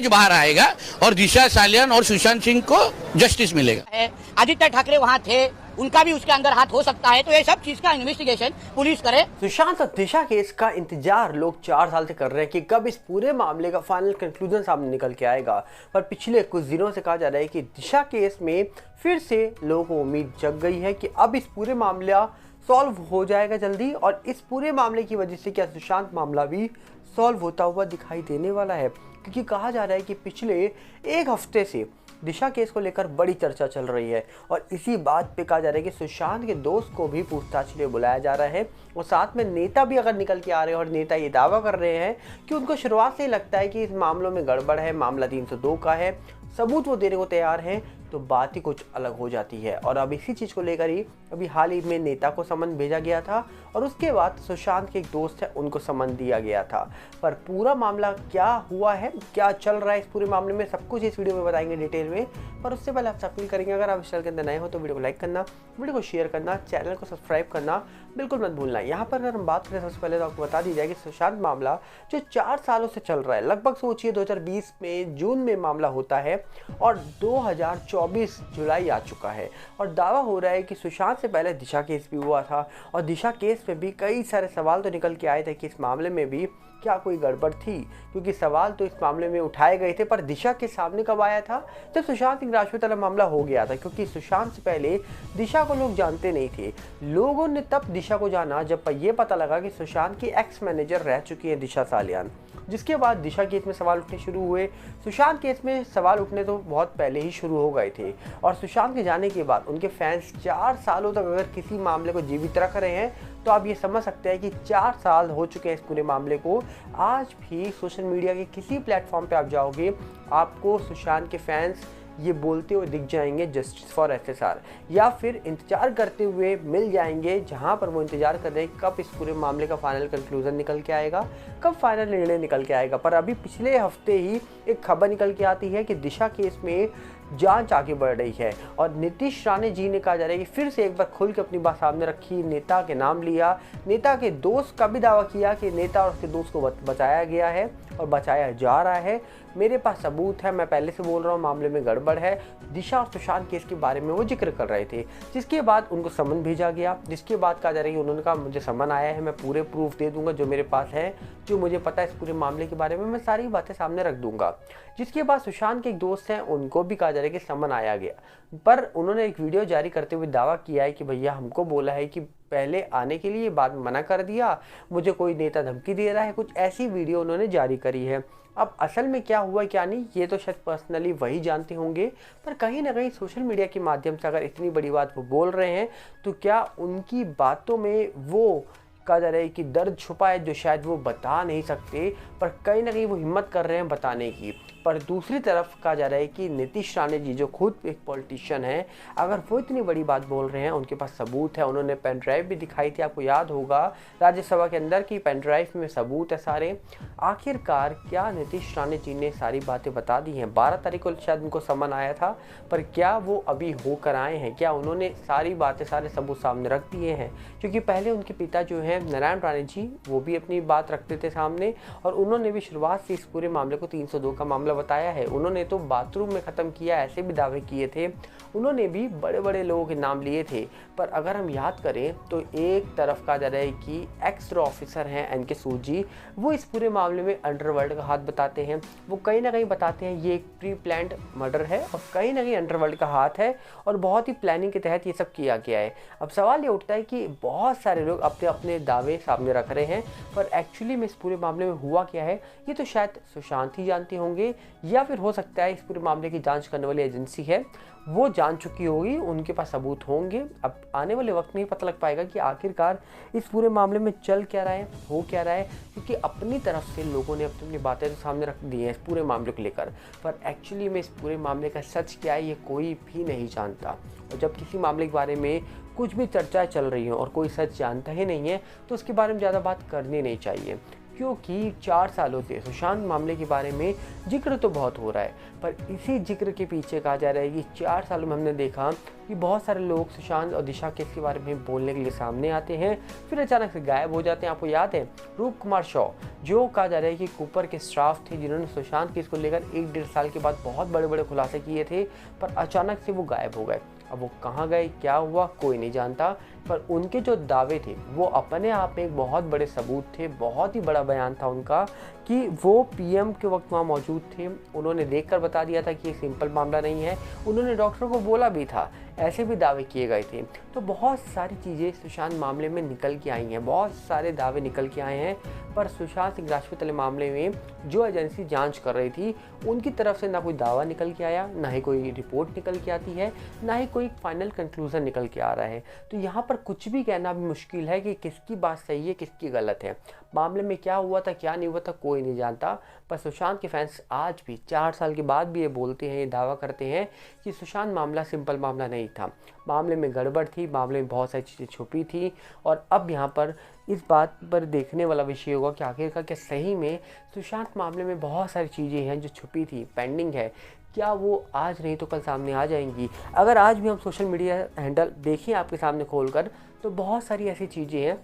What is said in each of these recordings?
बाहर आएगा और दिशा सालियान और सुशांत सिंह को जस्टिस मिलेगा। आदित्य ठाकरे वहाँ थे, उनका भी उसके अंदर हाथ हो सकता है, तो ये सब चीज का इन्वेस्टिगेशन पुलिस करे। सुशांत और दिशा केस का इंतजार लोग 4 साल से कर रहे हैं कि कब इस पूरे मामले का फाइनल कंक्लूजन सामने निकल के आएगा। पर पिछले कुछ दिनों से कहा जा रहा है कि दिशा केस में फिर से लोगों को उम्मीद जग गई है कि अब इस पूरे मामला सॉल्व हो जाएगा जल्दी, और इस पूरे मामले की वजह से क्या सुशांत मामला भी सॉल्व होता हुआ दिखाई देने वाला है। क्योंकि कहा जा रहा है कि पिछले 1 हफ्ते से दिशा केस को लेकर बड़ी चर्चा चल रही है, और इसी बात पे कहा जा रहा है कि सुशांत के दोस्त को भी पूछताछ के लिए बुलाया जा रहा है, और साथ में नेता भी अगर निकल के आ रहे हैं, और नेता ये दावा कर रहे हैं कि उनको शुरुआत से ही लगता है कि इस मामलों में गड़बड़ है, मामला 302 का है, सबूत वो देने को तैयार हैं, तो बात ही कुछ अलग हो जाती है। और अब इसी चीज़ को लेकर ही अभी हाल ही में नेता को समन भेजा गया था, और उसके बाद सुशांत के एक दोस्त है उनको समन दिया गया था। पर पूरा मामला क्या हुआ है, क्या चल रहा है इस पूरे मामले में, सब कुछ इस वीडियो में बताएंगे डिटेल में। पर उससे पहले आप अपील करेंगे, अगर आप इस चैनल के अंदर नए हो तो वीडियो को लाइक करना, वीडियो को शेयर करना, चैनल को सब्सक्राइब करना बिल्कुल मत भूलना। यहाँ पर अगर हम बात करें सबसे पहले तो आपको बता दी जाए कि सुशांत मामला जो 4 सालों से चल रहा है, लगभग सोचिए 2020 में जून में मामला होता है और 2024 जुलाई आ चुका है, और दावा हो रहा है कि सुशांत से पहले दिशा केस भी हुआ था, और दिशा केस में भी कई सारे सवाल तो निकल के आए थे कि इस मामले में भी क्या कोई गड़बड़ थी, क्योंकि सवाल तो इस मामले में उठाए गए थे। पर दिशा के सामने कब आया था, जब सुशांत सिंह राजपूत वाला मामला हो गया था, क्योंकि सुशांत से पहले दिशा को लोग जानते नहीं थे। लोगों ने तब दिशा को जाना जब ये पता लगा कि सुशांत की एक्स मैनेजर रह चुकी है दिशा सालियान, जिसके बाद दिशा केस में सवाल उठने शुरू हुए। सुशांत केस में सवाल उठने तो बहुत पहले ही शुरू हो गए थे, और सुशांत के जाने के बाद उनके फैंस 4 सालों तक अगर किसी मामले को जीवित रख रहे हैं, तो आप ये समझ सकते हैं कि 4 साल हो चुके हैं इस पूरे मामले को। आज भी सोशल मीडिया के किसी प्लेटफॉर्म पे आप जाओगे, आपको सुशांत के फैंस ये बोलते हुए दिख जाएंगे जस्टिस फॉर एसएसआर, या फिर इंतजार करते हुए मिल जाएंगे, जहां पर वो इंतजार कर रहे हैं कब इस पूरे मामले का फाइनल कंक्लूजन निकल के आएगा, कब फाइनल निर्णय निकल के आएगा। पर अभी पिछले हफ्ते ही एक खबर निकल के आती है कि दिशा केस में जांच आगे बढ़ रही है, और नीतीश राणे जी ने कहा जा रहा है कि फिर से एक बार खुल के अपनी बात सामने रखी, नेता के नाम लिया, नेता के दोस्त का भी दावा किया कि नेता और उसके दोस्त को बचाया गया है और बचाया जा रहा है, मेरे पास सबूत है, मैं पहले से बोल रहा हूँ मामले में गड़बड़ है। दिशा और सुशांत केस के बारे में वो जिक्र कर रहे थे, जिसके बाद उनको समन भेजा गया, जिसके बाद कहा जा रहा है कि उन्होंने कहा मुझे समन आया है, मैं पूरे प्रूफ दे दूंगा जो मेरे पास है, जो मुझे पता है इस पूरे मामले के बारे में, मैं सारी बातें सामने रख दूंगा। जिसके बाद सुशांत के एक दोस्त हैं, उनको भी कहा जा रहा है कि समन आया गया, पर उन्होंने एक वीडियो जारी करते हुए दावा किया है कि भैया हमको बोला है कि पहले आने के लिए, बाद में मना कर दिया, मुझे कोई नेता धमकी दे रहा है, कुछ ऐसी वीडियो उन्होंने जारी करी है। अब असल में क्या हुआ क्या नहीं, ये तो शायद पर्सनली वही जानते होंगे, पर कहीं ना कहीं सोशल मीडिया के माध्यम से अगर इतनी बड़ी बात वो बोल रहे हैं, तो क्या उनकी बातों में वो कहा जा रहा है कि दर्द छुपा है जो शायद वो बता नहीं सकते, पर कहीं ना कहीं वो हिम्मत कर रहे हैं बताने की। पर दूसरी तरफ कहा जा रहा है कि नीतीश राणे जी जो खुद एक पॉलिटिशियन है, अगर वो इतनी बड़ी बात बोल रहे हैं, उनके पास सबूत है, उन्होंने पेन ड्राइव भी दिखाई थी, आपको याद होगा राज्यसभा के अंदर की पेन ड्राइव में सबूत है सारे। आखिरकार क्या नीतीश राणे जी ने सारी बातें बता दी हैं? 12 तारीख को शायद उनको समन आया था, पर क्या वो अभी होकर आए हैं? क्या उन्होंने सारी बातें, सारे सबूत सामने रख दिए हैं? क्योंकि पहले उनके पिता जो हैं नारायण राणे जी, वो भी अपनी बात रखते थे सामने, और उन्होंने भी शुरुआत से इस पूरे मामले को 302 का मामला बताया है। उन्होंने तो बाथरूम में ख़त्म किया, ऐसे भी दावे किए थे, उन्होंने भी बड़े बड़े लोगों के नाम लिए थे। पर अगर हम याद करें तो एक तरफ कहा जा रहा है कि एक्स ऑफिसर हैं एनके सूद जी, वो इस पूरे मामले में अंडरवर्ल्ड का हाथ बताते हैं, वो कहीं ना कहीं बताते हैं ये एक प्री प्लान्ड मर्डर है, और कहीं ना कहीं अंडरवर्ल्ड का हाथ है, और बहुत ही प्लानिंग के तहत ये सब किया गया है। अब सवाल ये उठता है कि बहुत सारे लोग अपने अपने दावे सामने रख रहे हैं, पर एक्चुअली में इस पूरे मामले में हुआ क्या है, ये तो शायद सुशांत ही जानते होंगे, या फिर हो सकता है इस पूरे मामले की जांच करने वाली एजेंसी है वो जान चुकी होगी, उनके पास सबूत होंगे। अब आने वाले वक्त में ही पता लग पाएगा कि आखिरकार इस पूरे मामले में चल क्या रहा है, हो क्या रहा है, क्योंकि अपनी तरफ से लोगों ने अपनी अपनी बातें तो सामने रख दी हैं इस पूरे मामले को लेकर, पर एक्चुअली में इस पूरे मामले का सच क्या है ये कोई भी नहीं जानता। और जब किसी मामले के बारे में कुछ भी चर्चाएं चल रही हैं और कोई सच जानता ही नहीं है, तो उसके बारे में ज़्यादा बात करनी नहीं चाहिए। क्योंकि 4 सालों से सुशांत मामले के बारे में जिक्र तो बहुत हो रहा है, पर इसी जिक्र के पीछे कहा जा रहा है कि 4 सालों में हमने देखा कि बहुत सारे लोग सुशांत और दिशा केस के बारे में बोलने के लिए सामने आते हैं, फिर अचानक से गायब हो जाते हैं। आपको याद है रूप कुमार शॉ, जो कहा जा रहा है कि कूपर के स्टाफ थे जिन्होंने सुशांत केस को लेकर 1-1.5 साल के बाद बहुत बड़े बड़े खुलासे किए थे, पर अचानक से वो गायब हो गए। अब वो कहाँ गए, क्या हुआ, कोई नहीं जानता, पर उनके जो दावे थे वो अपने आप में एक बहुत बड़े सबूत थे। बहुत ही बड़ा बयान था उनका कि वो पीएम के वक्त वहाँ मौजूद थे। उन्होंने देखकर बता दिया था कि ये सिंपल मामला नहीं है। उन्होंने डॉक्टर को बोला भी था, ऐसे भी दावे किए गए थे। तो बहुत सारी चीज़ें सुशांत मामले में निकल के आई हैं, बहुत सारे दावे निकल के आए हैं, पर सुशांत सिंह राजपूत मामले में जो एजेंसी जांच कर रही थी उनकी तरफ से ना कोई दावा निकल के आया, ना ही कोई रिपोर्ट निकल के आती है, ना ही कोई फाइनल कंक्लूजन निकल के आ रहा है। तो यहाँ पर कुछ भी कहना भी मुश्किल है कि किसकी बात सही है, किसकी गलत है। मामले में क्या हुआ था, क्या नहीं हुआ था, कोई नहीं जानता। पर सुशांत के फैंस आज भी 4 साल के बाद भी ये बोलते हैं, ये दावा करते हैं कि सुशांत मामला सिंपल मामला नहीं था, मामले में गड़बड़ थी, मामले में बहुत सारी चीज़ें छुपी थी। और अब यहाँ पर इस बात पर देखने वाला विषय होगा कि आखिरकार क्या सही में सुशांत मामले में बहुत सारी चीज़ें हैं जो छुपी थी, पेंडिंग है, क्या वो आज नहीं तो कल सामने आ जाएंगी। अगर आज भी हम सोशल मीडिया हैंडल देखें आपके सामने खोलकर, तो बहुत सारी ऐसी चीज़ें हैं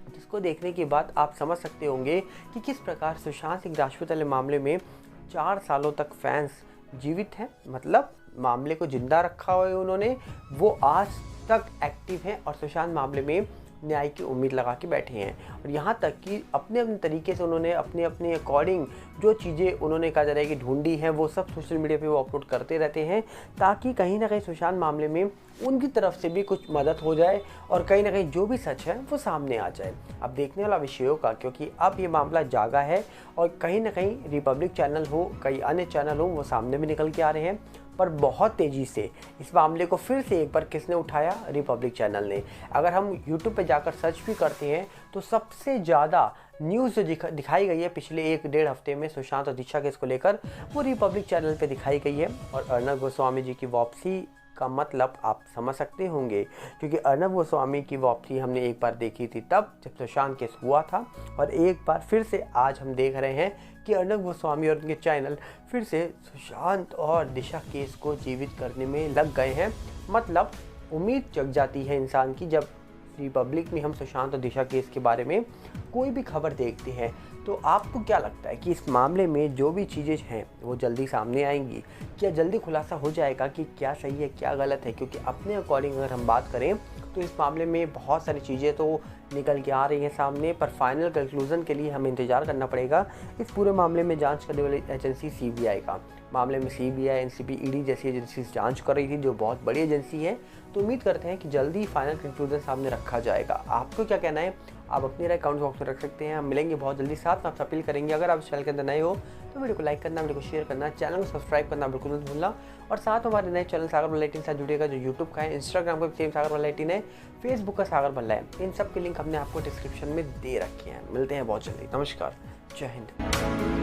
जिसको देखने के बाद आप समझ सकते होंगे कि किस प्रकार सुशांत सिंह राजपूत मामले में 4 सालों तक फैंस जीवित हैं, मतलब मामले को जिंदा रखा हुआ है उन्होंने, वो आज तक एक्टिव हैं और सुशांत मामले में न्याय की उम्मीद लगा के बैठे हैं। और यहाँ तक कि अपने अपने तरीके से उन्होंने अपने अकॉर्डिंग जो चीज़ें उन्होंने कहा जा रहा है कि ढूंढी हैं, वो सब सोशल मीडिया पे वो अपलोड करते रहते हैं, ताकि कहीं ना कहीं सुशांत मामले में उनकी तरफ से भी कुछ मदद हो जाए और कहीं ना कहीं जो भी सच है वो सामने आ जाए। अब देखने वाला विषय होगा, क्योंकि अब ये मामला जागा है और कहीं ना कहीं रिपब्लिक चैनल हो, कई अन्य चैनल हो, वो सामने भी निकल के आ रहे हैं। पर बहुत तेज़ी से इस मामले को फिर से एक बार किसने उठाया, रिपब्लिक चैनल ने। अगर हम यूट्यूब पे जाकर सर्च भी करते हैं तो सबसे ज़्यादा न्यूज़ जो दिखाई गई है पिछले 1-1.5 हफ्ते में सुशांत और दिशा केस को लेकर, वो रिपब्लिक चैनल पे दिखाई गई है। और अर्नब गोस्वामी जी की वापसी का मतलब आप समझ सकते होंगे, क्योंकि अर्नब गोस्वामी की वापसी हमने एक बार देखी थी तब जब सुशांत केस हुआ था, और एक बार फिर से आज हम देख रहे हैं कि अर्नब गोस्वामी और उनके चैनल फिर से सुशांत और दिशा केस को जीवित करने में लग गए हैं। मतलब उम्मीद जग जाती है इंसान की जब रिपब्लिक में हम सुशांत और दिशा केस के बारे में कोई भी खबर देखते हैं। तो आपको क्या लगता है कि इस मामले में जो भी चीज़ें हैं वो जल्दी सामने आएंगी? क्या जल्दी खुलासा हो जाएगा कि क्या सही है क्या गलत है? क्योंकि अपने अकॉर्डिंग अगर हम बात करें तो इस मामले में बहुत सारी चीज़ें तो निकल के आ रही हैं सामने, पर फाइनल कंक्लूजन के लिए हमें इंतज़ार करना पड़ेगा। इस पूरे मामले में जांच करने वाली एजेंसी सीबीआई का, मामले में सीबीआई, एनसीबी, ईडी जैसी एजेंसी जांच कर रही थी, जो बहुत बड़ी एजेंसी है। तो उम्मीद करते हैं कि जल्दी फाइनल कंक्लूजन सामने रखा जाएगा। आपको क्या कहना है? आप अपनी राय कमेंट बॉक्स में रख सकते हैं। हम मिलेंगे बहुत जल्दी, साथ में आपसे अपील करेंगे अगर आप इस चैनल के अंदर नए हो तो वीडियो को लाइक करना, वीडियो को शेयर करना, चैनल को सब्सक्राइब करना बिल्कुल मत भूलना। और साथ हमारे नए चैनल सागर भल्ला 18 से जुड़ेगा, जो यूट्यूब का है, इंस्टाग्राम का भी सेम सागर भल्ला 18 है, फेसबुक का सागर भल्ला है। इन सब के लिंक हमने आपको डिस्क्रिप्शन में दे रखे हैं। मिलते हैं बहुत जल्दी। नमस्कार, जय हिंद।